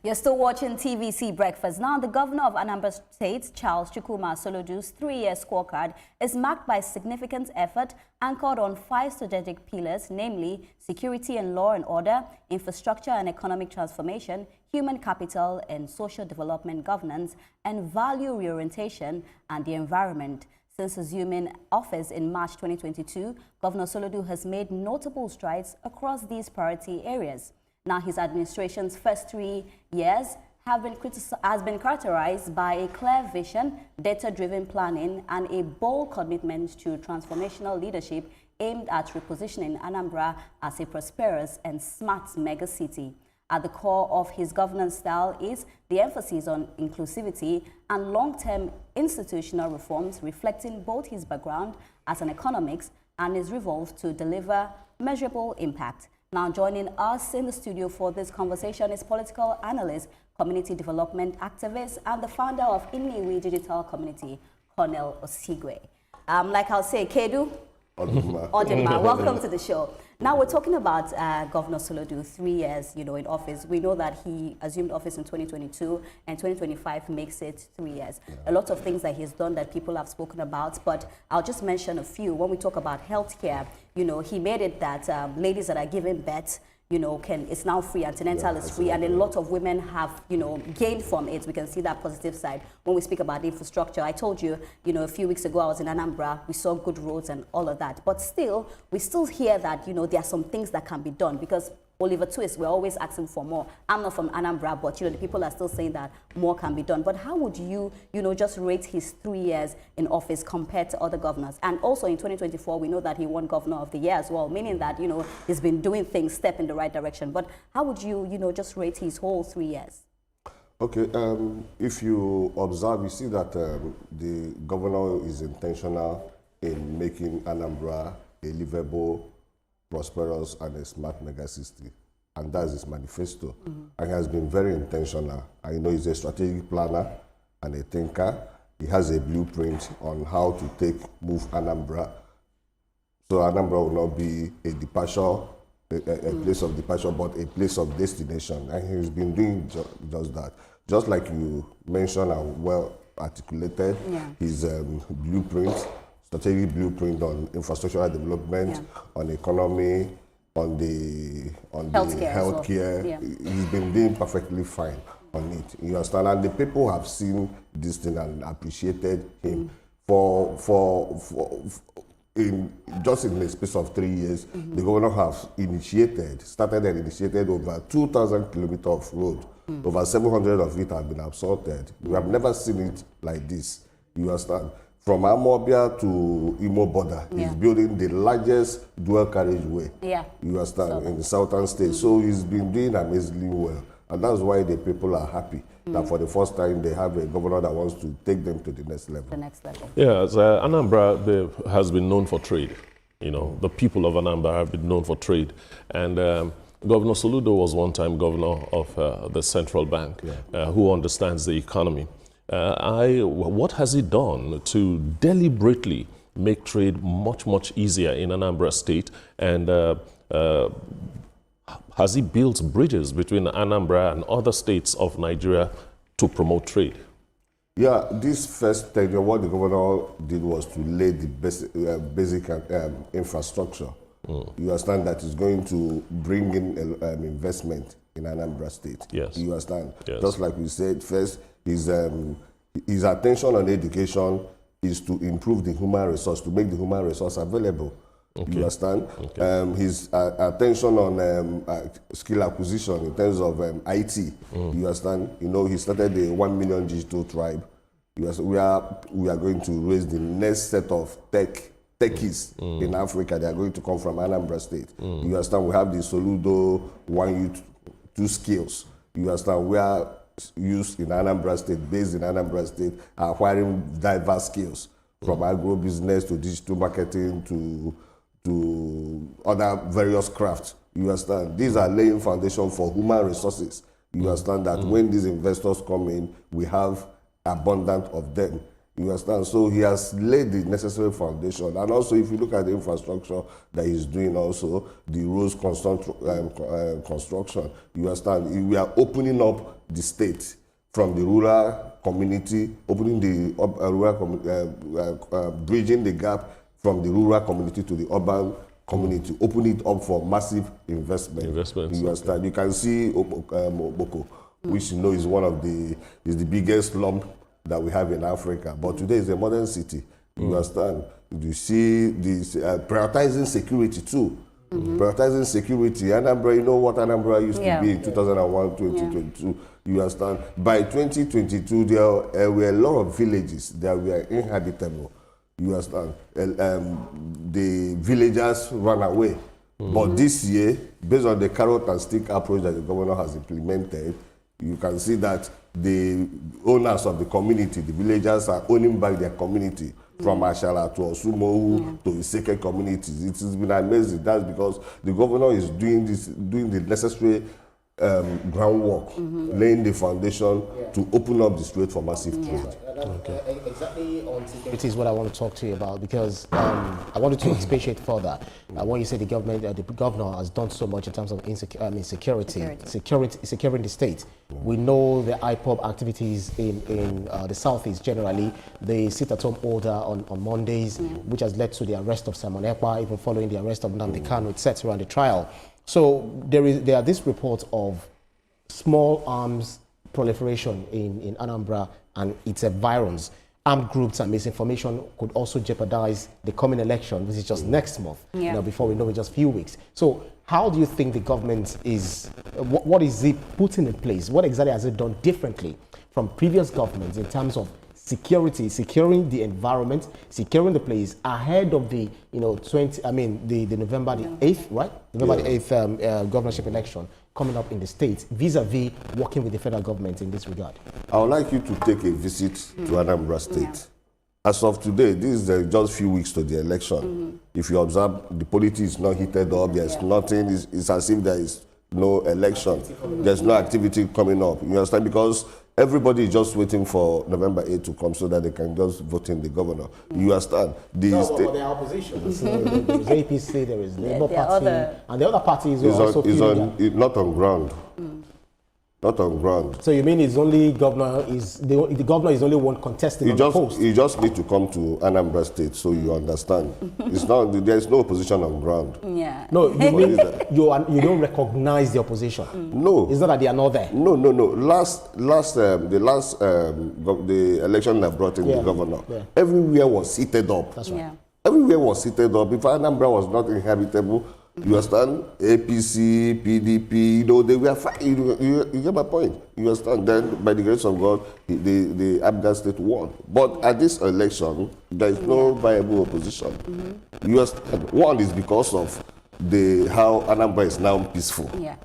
You're still watching TVC Breakfast. Now, the governor of Anambra State, Charles Chukwuma Soludo's 3-year scorecard is marked by significant effort anchored on 5 strategic pillars, namely security and law and order, infrastructure and economic transformation, human capital and social development governance, and value reorientation and the environment. Since assuming office in March 2022, Governor Soludo has made notable strides across these priority areas. Now, his administration's first 3 years has been characterized by a clear vision, data-driven planning, and a bold commitment to transformational leadership aimed at repositioning Anambra as a prosperous and smart megacity. At the core of his governance style is the emphasis on inclusivity and long-term institutional reforms, reflecting both his background as an economist and his resolve to deliver measurable impact. Now, joining us in the studio for this conversation is political analyst, community development activist, and the founder of Inewi Digital Community, Cornel Osigwe. Like I'll say, Kedu Odinma, welcome to the show. Now, we're talking about Governor Soludo, 3 years, in office. We know that he assumed office in 2022, and 2025 makes it 3 years. Yeah. A lot of things that he's done that people have spoken about, but I'll just mention a few. When we talk about healthcare, he made it that ladies that are giving birth, it's now free, antenatal is free, and a lot of women have, gained from it. We can see that positive side. When we speak about infrastructure, I told you, a few weeks ago I was in Anambra, we saw good roads and all of that. But still, we still hear that, there are some things that can be done because Oliver Twist, we're always asking for more. I'm not from Anambra, but the people are still saying that more can be done. But how would you, just rate his 3 years in office compared to other governors? And also in 2024, we know that he won Governor of the Year as well, meaning that, he's been doing things, step in the right direction. But how would you, just rate his whole 3 years? Okay, if you observe, you see that the governor is intentional in making Anambra a livable, prosperous and a smart megacity, and that's his manifesto. And he has been very intentional. I know he's a strategic planner and a thinker. He has a blueprint on how to move Anambra, so Anambra will not be a departure, a place of departure, but a place of destination. And he's been doing just that. Just like you mentioned and well articulated, his blueprint, strategic blueprint on infrastructural development, on economy, on the healthcare. Yeah. He's been doing perfectly fine on it. You understand? And the people have seen this thing and appreciated him just in the space of 3 years. The governor has started and initiated over 2,000 kilometers of road. Over 700 of it have been assaulted. We have never seen it like this. You understand? From Amobia to Imo border, he's building the largest dual carriageway. Yeah. You understand, in the southern states. So he's been doing amazingly well. And that's why the people are happy that for the first time they have a governor that wants to take them to the next level. Yeah, Anambra has been known for trade. The people of Anambra have been known for trade. And Governor Soludo was one time governor of the central bank, who understands the economy. What has he done to deliberately make trade much, much easier in Anambra State? And has he built bridges between Anambra and other states of Nigeria to promote trade? Yeah, this first tenure, what the governor did was to lay the basic infrastructure. You understand that is going to bring in investment in Anambra State. Yes. You understand? Yes. Just like we said, first, his attention on education is to improve the human resource, to make the human resource available. Okay. You understand? Okay. His attention on skill acquisition in terms of IT. You understand? He started the 1 million digital tribe. We are going to raise the next set of techies in Africa. They are going to come from Anambra State. You understand? We have the Soludo 1 Youth 2 skills. You understand? We are used in Anambra State, based in Anambra State, acquiring diverse skills from agro-business to digital marketing to other various crafts. You understand? These are laying foundation for human resources. You understand that when these investors come in, we have abundance of them. You understand? So he has laid the necessary foundation. And also, if you look at the infrastructure that he's doing also, the roads construction, you understand? We are opening up the state from the rural community, opening the bridging the gap from the rural community to the urban community, open it up for massive investment. You understand? You can see Oboko, which you know is one of the biggest slum that we have in Africa. But today is a modern city. You understand? You see this prioritizing security too. Prioritizing security. Anambra, you know what Anambra used to be in 2001, 2022. You understand? By 2022, there were a lot of villages that were inhabitable. You understand? The villagers ran away. But this year, based on the carrot and stick approach that the governor has implemented, you can see that the owners of the community, the villagers, are owning back their community from Ashala to Osumohu to the second communities. It has been amazing. That's because the governor is doing the necessary groundwork, laying the foundation to open up the strait for massive trade. Exactly on security is what I want to talk to you about, because I wanted to expatiate further. When you say the governor has done so much in terms of securing the state. We know the IPOB activities in the southeast generally. They sit-at-home order on Mondays, which has led to the arrest of Simon Ekpa, even following the arrest of Nnamdi Kanu, etc. on the trial. So there are these reports of small arms proliferation in Anambra and its environs. Armed groups and misinformation could also jeopardize the coming election, which is just next month, before we know it, just a few weeks. So how do you think the government is, what is it putting in place? What exactly has it done differently from previous governments in terms of security, securing the environment, securing the place ahead of the, the November the 8th, right? November the 8th governorship election coming up in the states, vis-a-vis working with the federal government in this regard? I would like you to take a visit to Anambra State. As of today, this is just a few weeks to the election. If you observe, the politics is not heated up, there's nothing, it's as if there is no election. There's no activity coming up. You understand? Because everybody is just waiting for November 8th to come so that they can just vote in the governor. You understand? But there are oppositions. There is APC, there is Labour Party, and the other parties are also not on ground. Not on ground. So you mean it's only governor the governor is only one contesting on the post? You just need to come to Anambra State so you understand. There is no opposition on ground. No, you mean you don't recognize the opposition? No. It's not that they are not there? No. The election that brought in the governor, everywhere was heated up. That's right. Everywhere was heated up. If Anambra was not inhabitable, you understand? APC, PDP, they were fine. You get my point. You understand? Then, by the grace of God, the Abga State won. But at this election, there is no viable opposition. You understand? One is because of how Anambra is now peaceful. You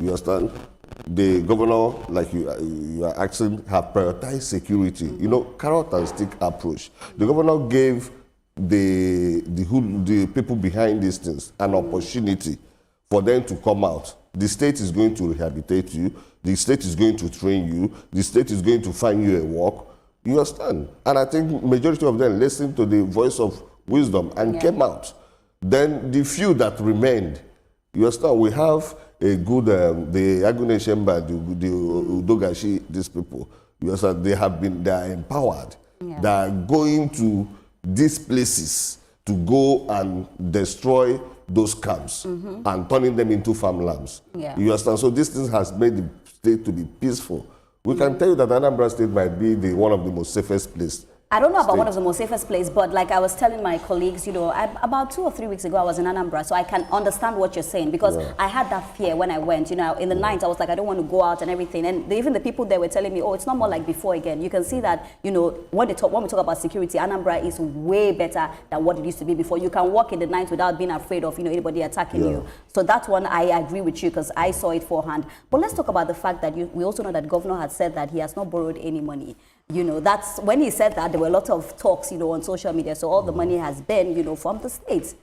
understand? The governor, like you are asking, have prioritized security. Carrot and stick approach. The governor gave the people behind these things an opportunity for them to come out. The state is going to rehabilitate you. The state is going to train you. The state is going to find you a work. You understand? And I think majority of them listened to the voice of wisdom and came out. Then the few that remained, you understand, we have a good, the Agune Shemba, the Udogashi, these people, you understand, they are empowered. They are going to these places to go and destroy those camps and turning them into farmlands. You understand? So this thing has made the state to be peaceful. We can tell you that Anambra State might be one of the most safest places. I don't know about one of the most safest places, but like I was telling my colleagues, about 2 or 3 weeks ago, I was in Anambra, so I can understand what you're saying, because I had that fear when I went. In the night, I was like, I don't want to go out and everything. And even the people there were telling me, oh, it's not more like before again. You can see that, when we talk about security, Anambra is way better than what it used to be before. You can walk in the night without being afraid of, anybody attacking you. So that one, I agree with you, because I saw it forehand. But let's talk about the fact that we also know that the governor had said that he has not borrowed any money. That's when he said that, there were a lot of talks, on social media. So all the money has been, from the states.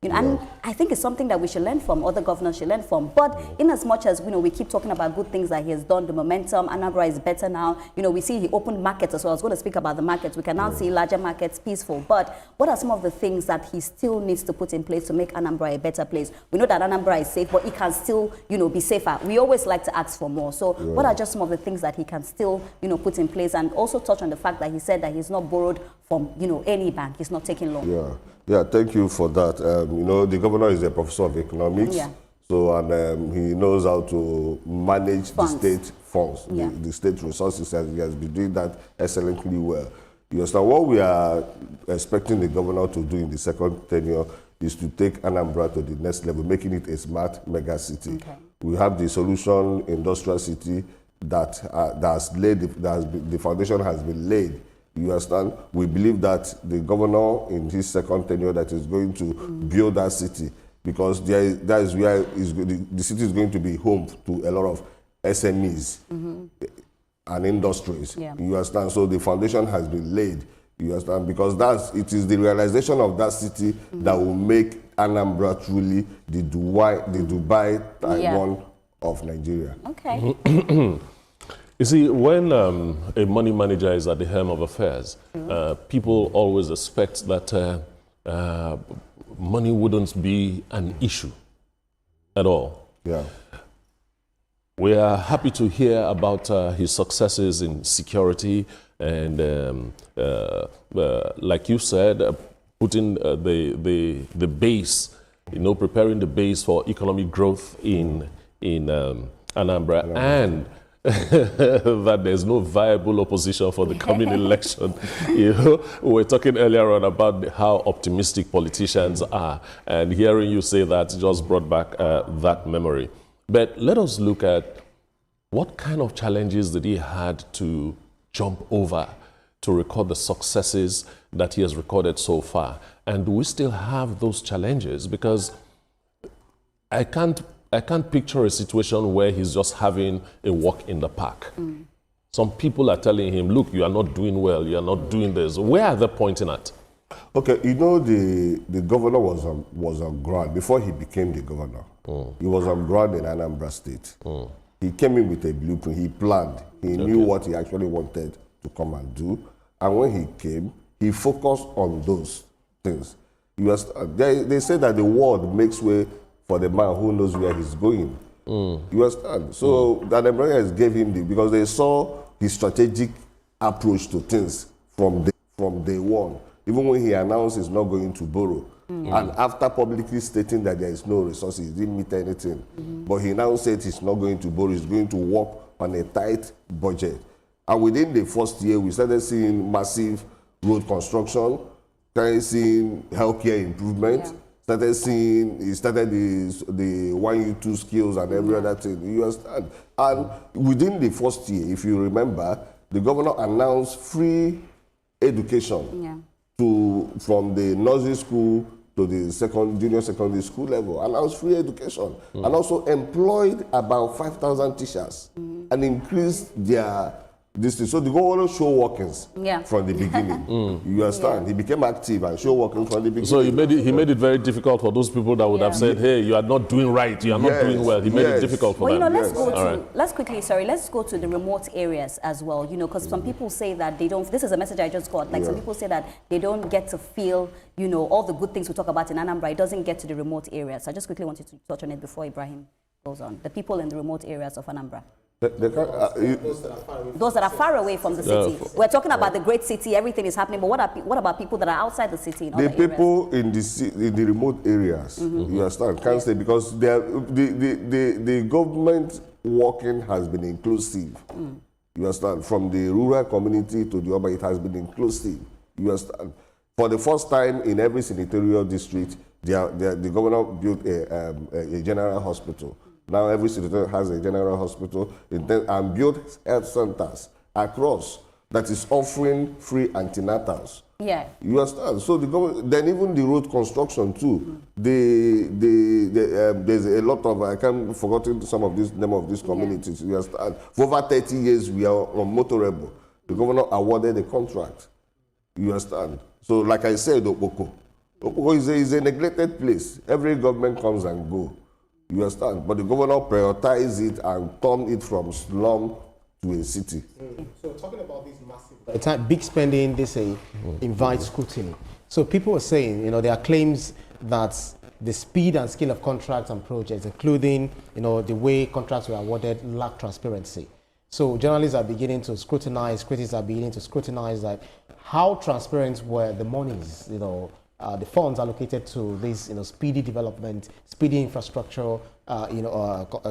You know, and I think it's something that we should learn from, other governors should learn from. But in as much as, you know, we keep talking about good things that he has done, the momentum, Anambra is better now. You know, we see he opened markets as well. I was going to speak about the markets. We can now see larger markets, peaceful. But what are some of the things that he still needs to put in place to make Anambra a better place? We know that Anambra is safe, but it can still, you know, be safer. We always like to ask for more. So what are just some of the things that he can still, you know, put in place? And also touch on the fact that he said that he's not borrowed from, you know, any bank. He's not taking loan. Yeah, thank you for that. You know, the governor is a professor of economics, so and he knows how to manage funds. The state funds, the state resources, and he has been doing that excellently well. You understand? What we are expecting the governor to do in the second tenure is to take Anambra to the next level, making it a smart mega city. We have the solution industrial city that the foundation has been laid. You understand? We believe that the governor in his second tenure that is going to build that city, because that is where the city is going to be home to a lot of SMEs and industries. You understand? So the foundation has been laid. You understand? Because it is the realization of that city that will make Anambra truly the Dubai Taiwan of Nigeria. Okay. You see, when a money manager is at the helm of affairs, people always expect that money wouldn't be an issue at all. We are happy to hear about his successes in security and, like you said, putting the base, you know, preparing the base for economic growth in Anambra, and that there's no viable opposition for the coming election. You know, we were talking earlier on about how optimistic politicians are, and hearing you say that just brought back that memory. But let us look at what kind of challenges that he had to jump over to record the successes that he has recorded so far. And do we still have those challenges? Because I can't picture a situation where he's just having a walk in the park. Some people are telling him, look, you are not doing well, you are not doing this. Where are they pointing at? Okay, you know, the governor was on ground before he became the governor. He was on ground in Anambra State. He came in with a blueprint, he planned, he knew what he actually wanted to come and do. And when he came, he focused on those things. They say that the world makes way for the man who knows where he's going. You understand? So that Americans gave him because they saw his strategic approach to things from day one. Even when he announced he's not going to borrow. And after publicly stating that there is no resources, he didn't meet anything. But he now said he's not going to borrow, he's going to work on a tight budget. And within the first year, we started seeing massive road construction, started seeing healthcare improvement, he started the 1U2 skills and every other thing. You understand? And within the first year, if you remember, the governor announced free education from the nursery school to the junior secondary school level, announced free education, and also employed about 5,000 teachers and increased their distance. So the governor show workings from the beginning. You understand? He became active and show working from the beginning. So he made it very difficult for those people that would have said, hey, you are not doing right, you are not doing well. He made it difficult for them. You know, let's go to the remote areas as well, you know, because some people say that they don't, this is a message I just got, like some people say that they don't get to feel, you know, all the good things we talk about in Anambra, it doesn't get to the remote areas. I just quickly wanted to touch on it before Ibrahim goes on. The people in the remote areas of Anambra. Those that are far away from the city. We're talking about the great city, everything is happening, but what about people that are outside the city? The people in the remote areas, you understand, can't stay because the government working has been inclusive. You understand? From the rural community to the urban, it has been inclusive. You understand? For the first time in every senatorial district, the governor built a general hospital. Now every city has a general hospital and built health centers across that is offering free antenatals. You understand? So the government, then even the road construction too. There's a lot of, I can't forgotten some of this name of these communities. You understand? For over 30 years we are unmotorable. The governor awarded a contract. You understand? So like I said, Okpoko, Because it's a neglected place. Every government comes and go. You understand? But the governor prioritizes it and turn it from slum to a city. So talking about this massive, big spending, they say, invites scrutiny. So people are saying, there are claims that the speed and scale of contracts and projects, including, the way contracts were awarded, lack transparency. So journalists are beginning to scrutinize, critics are beginning to scrutinize that how transparent were the monies, the funds allocated to this, speedy development, speedy infrastructure,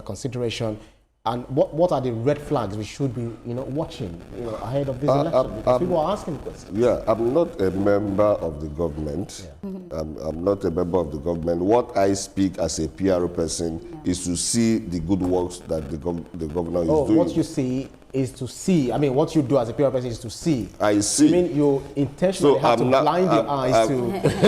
consideration. And what are the red flags we should be, watching, ahead of this election? Because people are asking questions. Yeah, I'm not a member of the government. Yeah. I'm not a member of the government. What I speak as a PR person is to see the good works that the governor is doing. What you see is to see. I mean, what you do as a PR person is to see. I see. You mean you intentionally have to blind your eyes to...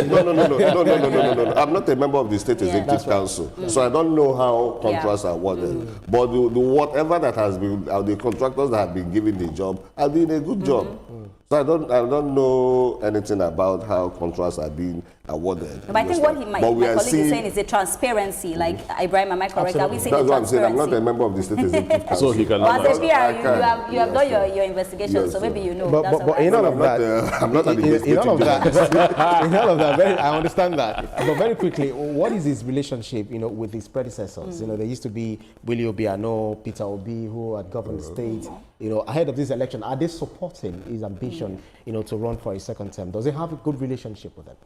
No. I'm not a member of the State Executive Council, so I don't know how contracts are awarded. But the whatever that has been, the contractors that have been given the job are doing a good job. So I don't know anything about how contracts are being awarded. But I think what my colleague is saying is the transparency. Like, Ibrahim, am I correct? Are we saying that's the what I'm saying. I'm transparency? not a member of the State Executive Council. So he can. Well, as a PR, you have done your investigation, so maybe you know. But in all of that, I'm not in all of that, in all of that, I understand that. But very quickly, what is his relationship, with his predecessors? There used to be Willie Obiano, Peter Obi, who had governed the state. Ahead of this election, are they supporting his ambition, to run for a second term? Does he have a good relationship with them?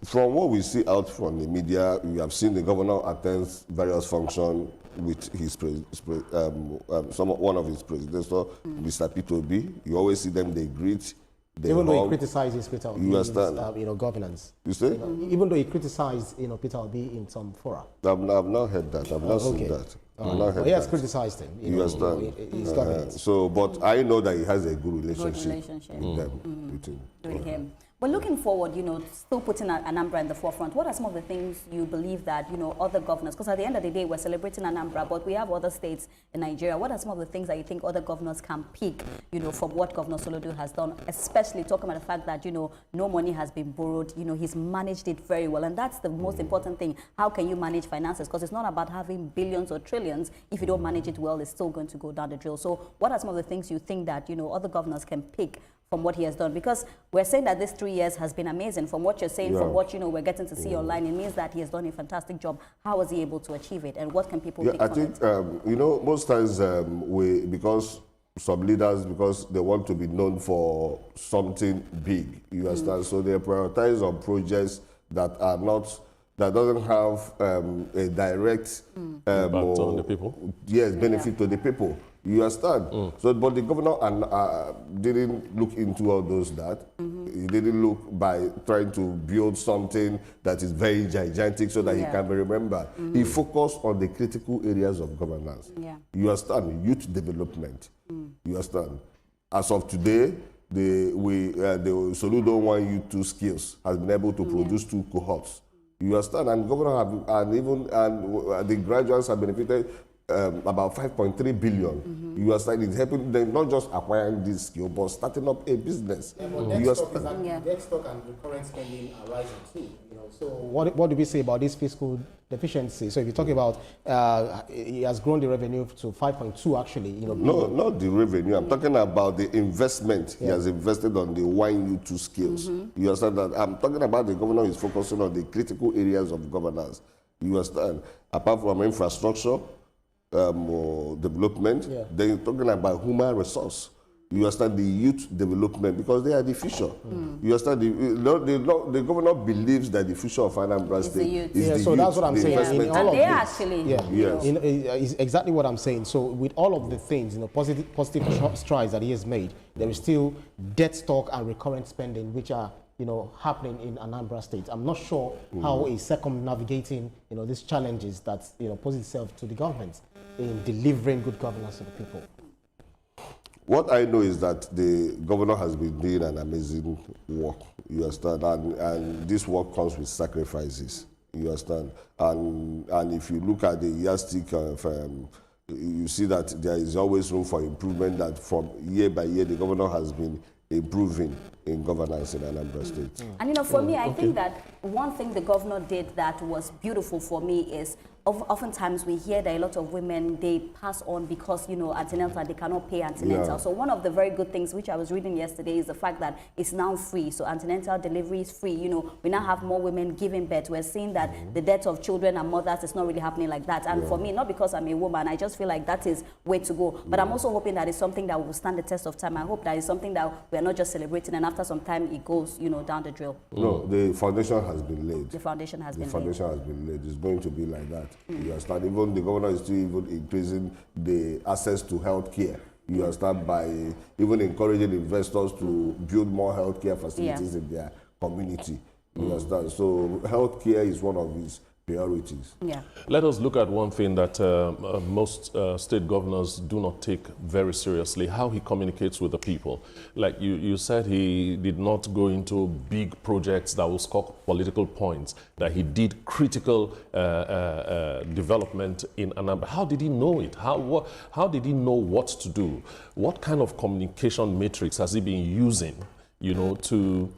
From what we see out from the media, we have seen the governor attend various functions with his one of his predecessors, Mr. Peter Obi. You always see them, they greet. Even though he criticizes Peter Obi's governance. You say? Even though he criticized Peter Obi in some fora. I've not heard that. I've not seen that. He has criticized him. You understand? His governance. But I know that he has a good relationship with them. With him. But looking forward, still putting Anambra in the forefront, what are some of the things you believe that, other governors, because at the end of the day, we're celebrating Anambra, but we have other states in Nigeria. What are some of the things that you think other governors can pick, from what Governor Soludo has done, especially talking about the fact that, no money has been borrowed, he's managed it very well. And that's the most important thing. How can you manage finances? Because it's not about having billions or trillions. If you don't manage it well, it's still going to go down the drill. So what are some of the things you think that, other governors can pick from what he has done? Because we're saying that this 3 years has been amazing. From what you're saying, from what we're getting to see online, it means that he has done a fantastic job. How was he able to achieve it, and what can people pick from it? Most times because some leaders, because they want to be known for something big, you understand, so they prioritize on projects that are not, that doesn't have a direct impact on the people. Yes, benefit to the people. You understand? So, but the governor didn't look into all those He didn't look by trying to build something that is very gigantic so that he can be remembered. He focused on the critical areas of governance. You understand? Youth development. You understand? As of today, the Soludo 1 Youth 2 Skills has been able to produce 2 cohorts. You understand? And governor the graduates have benefited about 5.3 billion. You understand? It's helping them not just acquiring this skill, but starting up a business. Debt stock and recurrent spending are rising too. So what do we say about this fiscal deficiency? So if you talk about, he has grown the revenue to 5.2 actually. No, not the revenue. I'm talking about the investment. He has invested on the 1U2 skills. You understand that? I'm talking about the governor is focusing on the critical areas of governance. You understand? Apart from infrastructure, development, then you're talking about human resource. You understand, the youth development, because they are the future. You understand, the governor believes that the future of Anambra State is the youth. So that's what I'm saying. And they actually, is exactly what I'm saying. So with all of the things, positive strides that he has made, there is still debt stock and recurrent spending, which are happening in Anambra State. I'm not sure how he's circumnavigating, these challenges that, pose itself to the government in delivering good governance to the people. What I know is that the governor has been doing an amazing work, you understand, and this work comes with sacrifices, you understand. And if you look at the yardstick of, you see that there is always room for improvement, that from year by year the governor has been improving in governance in Anambra State. And you know, for me, I think that one thing the governor did that was beautiful for me is oftentimes we hear that a lot of women, they pass on because, you know, antenatal, they cannot pay antenatal. Yeah. So one of the very good things which I was reading yesterday is the fact that it's now free. So antenatal delivery is free. You know, we now have more women giving birth. We're seeing that the death of children and mothers is not really happening like that. And for me, not because I'm a woman, I just feel like that is way to go. But I'm also hoping that it's something that will stand the test of time. I hope that it's something that we're not just celebrating and after some time it goes, you know, down the drill. No, the foundation has been laid. The foundation has been The foundation has been laid. It's going to be like that. You understand? Even the governor is still even increasing the access to health care. You understand? By even encouraging investors to build more healthcare facilities in their community. You understand? So healthcare is one of his priorities. Yeah. Let us look at one thing that most state governors do not take very seriously, how he communicates with the people. Like you said, he did not go into big projects that will score political points, that he did critical development in Anambra. How did he know it? How did he know what to do? What kind of communication matrix has he been using, you know, to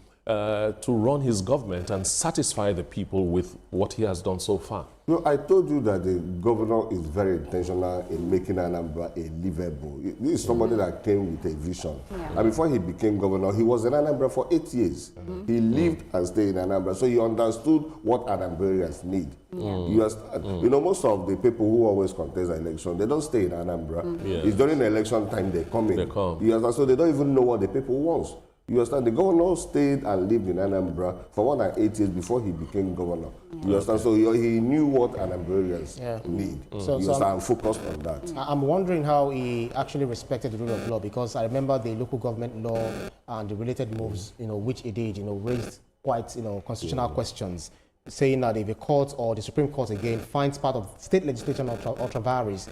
run his government and satisfy the people with what he has done so far? No, I told you that the governor is very intentional in making Anambra a livable. This is somebody that came with a vision. And before he became governor, he was in Anambra for 8 years. He lived and stayed in Anambra, so he understood what Anambrarians need. You know, most of the people who always contest the election, they don't stay in Anambra. It's during the election time they come in. They come. You understand? So they don't even know what the people want. You understand? The governor stayed and lived in Anambra for more than 8 years before he became governor. You understand? So he knew what Anambrarians need. You understand? And focused on that. I'm wondering how he actually respected the rule of law, because I remember the local government law and the related moves, you know, which he did, you know, raised quite, you know, constitutional questions, saying that if a court or the Supreme Court again finds part of state legislation ultra vires,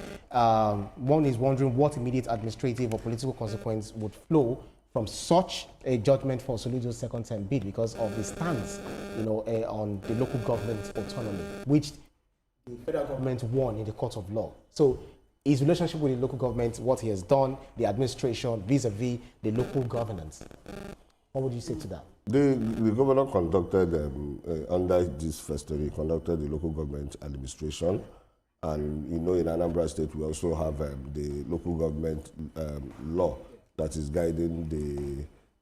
one is wondering what immediate administrative or political consequence would flow from such a judgment for Soludo's second term bid, because of the stance, you know, on the local government autonomy, which the federal government won in the court of law. So his relationship with the local government, what he has done, the administration vis-a-vis the local governance. What would you say to that? The governor conducted, under this first term, he conducted the local government administration. And, you know, in Anambra State, we also have the local government law that is guiding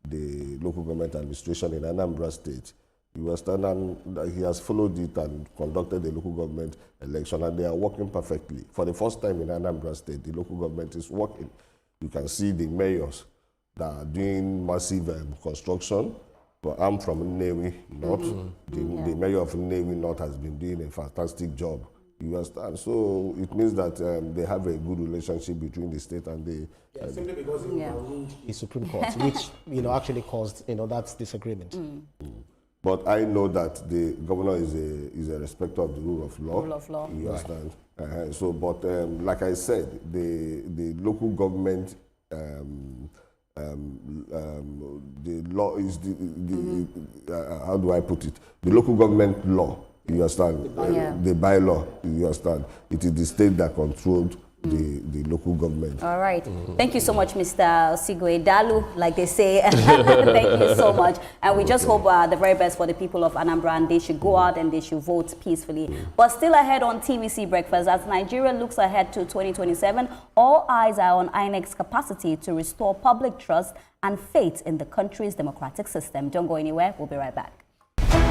the local government administration in Anambra State. You understand? And he has followed it and conducted the local government election, and they are working perfectly. For the first time in Anambra State, the local government is working. You can see the mayors that are doing massive construction. But I'm from Nnewi North. The mayor of Nnewi North has been doing a fantastic job. You understand? So it means that they have a good relationship between the state and the... simply because the Supreme Court, which, you know, actually caused, you know, that disagreement. But I know that the governor is a respecter of the rule of law. Rule of law. You understand? So, but like I said, the local government, the law is how do I put it? The local government law. You understand? The bylaw, you understand? It is the state that controlled the local government. All right. Thank you so much, Mr. Sigwe Dalu, like they say. Thank you so much. And we just hope the very best for the people of Anambra, and they should go out and they should vote peacefully. But still ahead on TVC Breakfast, as Nigeria looks ahead to 2027, all eyes are on INEC's capacity to restore public trust and faith in the country's democratic system. Don't go anywhere. We'll be right back.